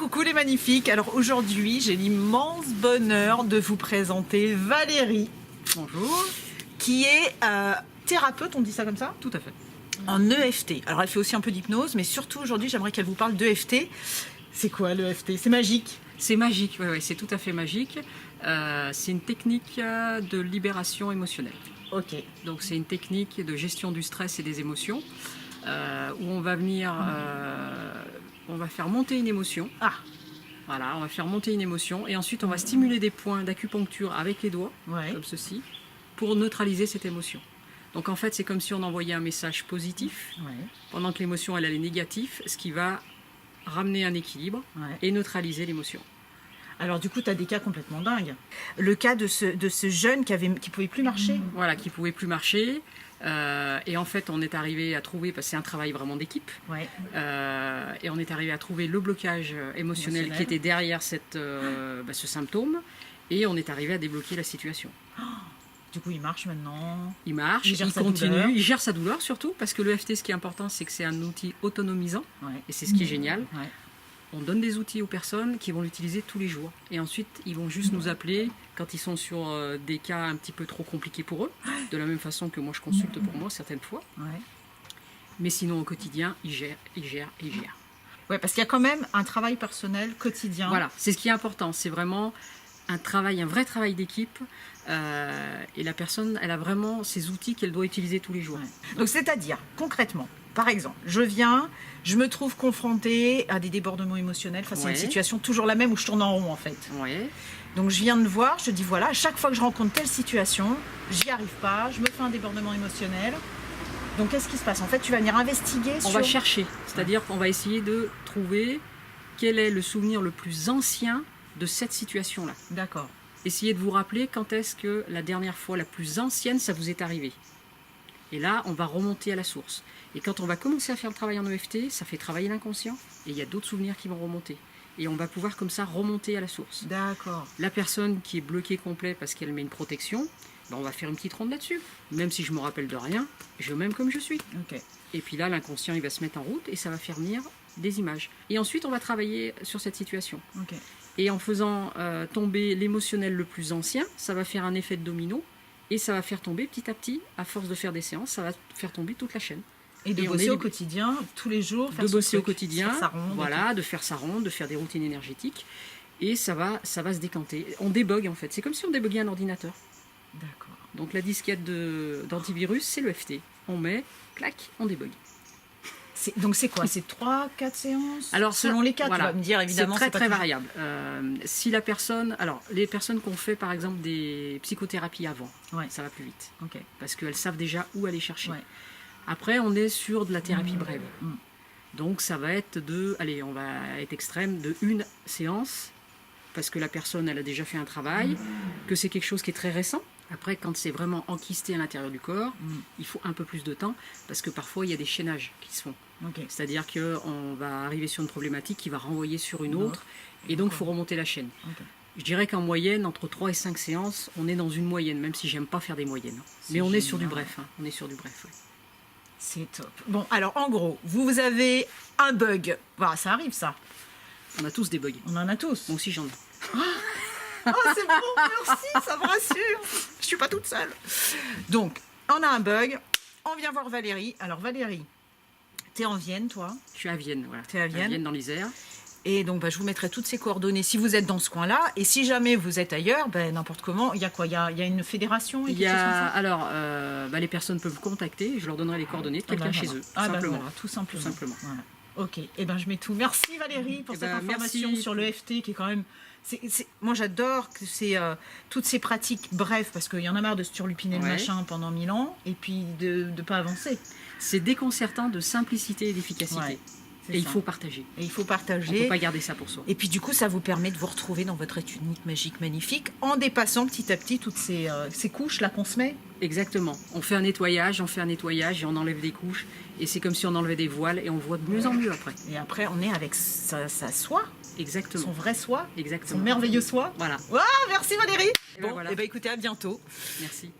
coucou les magnifiques. Alors aujourd'hui, j'ai l'immense bonheur de vous présenter Valérie. Bonjour. Qui est thérapeute, on dit ça comme ça? Tout à fait. En EFT. Alors elle fait aussi un peu d'hypnose, mais surtout aujourd'hui, j'aimerais qu'elle vous parle d'EFT. C'est quoi l'EFT? C'est magique? C'est magique, oui, c'est tout à fait magique. C'est une technique de libération émotionnelle. Ok. Donc c'est une technique de gestion du stress et des émotions où on va venir, on va faire monter une émotion. Ah. Voilà, on va faire monter une émotion et ensuite on va stimuler des points d'acupuncture avec les doigts, Ouais. comme ceci, pour neutraliser cette émotion. Donc en fait c'est comme si on envoyait un message positif Ouais. pendant que l'émotion elle est négative, ce qui va ramener un équilibre Ouais. et neutraliser l'émotion. Alors du coup, tu as des cas complètement dingues. Le cas de ce jeune qui pouvait plus marcher. Voilà, qui ne pouvait plus marcher. Et en fait, on est arrivé à trouver, parce que c'est un travail vraiment d'équipe, Ouais. et on est arrivé à trouver le blocage émotionnel qui était derrière ce symptôme, et on est arrivé à débloquer la situation. Du coup, il marche maintenant. Il marche, Il gère il sa continue, douleur. il gère sa douleur surtout, parce que l'EFT, ce qui est important, c'est que c'est un outil autonomisant, Ouais. et c'est ce qui est génial. Ouais. On donne des outils aux personnes qui vont l'utiliser tous les jours. Et ensuite, ils vont juste nous appeler quand ils sont sur des cas un petit peu trop compliqués pour eux, de la même façon que moi je consulte pour moi certaines fois. Ouais. Mais sinon, au quotidien, ils gèrent. Ouais, parce qu'il y a quand même un travail personnel quotidien. Voilà, c'est ce qui est important. C'est vraiment un vrai travail d'équipe. Et la personne, elle a vraiment ces outils qu'elle doit utiliser tous les jours. Ouais. Donc, c'est-à-dire, concrètement, par exemple, je me trouve confrontée à des débordements émotionnels face à une Ouais. situation toujours la même où je tourne en rond, en fait. Ouais. Donc, je viens de voir, je dis voilà, à chaque fois que je rencontre telle situation, j'y arrive pas, je me fais un débordement émotionnel. Donc, qu'est-ce qui se passe? En fait, tu vas venir investiguer On va chercher, c'est-à-dire qu'on va essayer de trouver quel est le souvenir le plus ancien de cette situation-là. D'accord. Essayez de vous rappeler quand est-ce que la dernière fois, la plus ancienne, ça vous est arrivé. Et là, on va remonter à la source. Et quand on va commencer à faire le travail en EFT, ça fait travailler l'inconscient. Et il y a d'autres souvenirs qui vont remonter. Et on va pouvoir comme ça remonter à la source. D'accord. La personne qui est bloquée complet parce qu'elle met une protection, ben on va faire une petite ronde là-dessus. Même si je me rappelle de rien, je m'aime comme je suis. Ok. Et puis là, l'inconscient, il va se mettre en route et ça va faire venir des images. Et ensuite, on va travailler sur cette situation. Ok. Et en faisant tomber l'émotionnel le plus ancien, ça va faire un effet de domino. Et ça va faire tomber petit à petit, à force de faire des séances, ça va faire tomber toute la chaîne. Et de Et on bosser est au libre. quotidien, tous les jours, faire De son bosser au truc, quotidien, faire sa ronde et voilà, de faire sa ronde, de faire des routines énergétiques. Et ça va se décanter. On débogue en fait. C'est comme si on déboguait un ordinateur. tout. D'accord. Donc la disquette d'antivirus, c'est le FT. On met, clac, on débogue. Donc c'est quoi? C'est 3-4 séances? Alors, selon les cas, voilà. tu vas me dire évidemment. C'est pas très toujours- variable. Si la personne, alors les personnes qui ont fait par exemple des psychothérapies avant, Ouais. ça va plus vite. Ok. Parce qu'elles savent déjà où aller chercher. Ouais. Après, on est sur de la thérapie brève. Mm. Donc ça va être allez, on va être extrême, de une séance, parce que la personne, elle a déjà fait un travail, que c'est quelque chose qui est très récent. Après, quand c'est vraiment enquisté à l'intérieur du corps, il faut un peu plus de temps, parce que parfois, il y a des chaînages qui se font. Ok. C'est-à-dire qu'on va arriver sur une problématique qui va renvoyer sur une autre, et donc il faut remonter la chaîne. Ok. Je dirais qu'en moyenne, entre 3 et 5 séances, on est dans une moyenne, même si j'aime pas faire des moyennes. C'est Mais on est génial. sur du bref. On est sur du bref. Ouais. C'est top. Bon, alors en gros, vous avez un bug. Voilà, ça arrive ça. On a tous des bugs. On en a tous. Moi aussi, j'en ai. Oh, c'est bon, merci, ça me rassure. Je suis pas toute seule. Donc, on a un bug. On vient voir Valérie. Alors Valérie, t'es en Vienne, toi. Je suis à Vienne. Voilà. T'es à Vienne. dans l'Isère. Et donc, je vous mettrai toutes ces coordonnées si vous êtes dans ce coin-là. Et si jamais vous êtes ailleurs, n'importe comment, il y a quoi? Il y a une fédération et Il y quelque chose comme a, ça? alors, les personnes peuvent me contacter. Je leur donnerai les coordonnées de quelqu'un chez eux. Simplement. Voilà, tout simplement. Tout simplement. Voilà. Ok, et je mets tout. Merci Valérie pour Eh cette ben, information merci. sur le FT qui est quand même. Moi j'adore que c'est toutes ces pratiques bref parce qu'il y en a marre de se turlupiner le Ouais. machin pendant 1000 ans et puis de ne pas avancer. C'est déconcertant de simplicité et d'efficacité. Ouais, c'est et il ça. faut partager. Et il faut On ne partager. peut pas garder ça pour soi. Et puis du coup ça vous permet de vous retrouver dans votre étude magique magnifique en dépassant petit à petit toutes ces couches là qu'on se met. Exactement. On fait un nettoyage et on enlève des couches. Et c'est comme si on enlevait des voiles et on voit de mieux en mieux après. Et après on est avec sa soi, Exactement. son vrai soi, son Exactement. merveilleux soi. Voilà. Waouh, merci Valérie. Et ben Bon, voilà. et écoutez, à bientôt. Merci.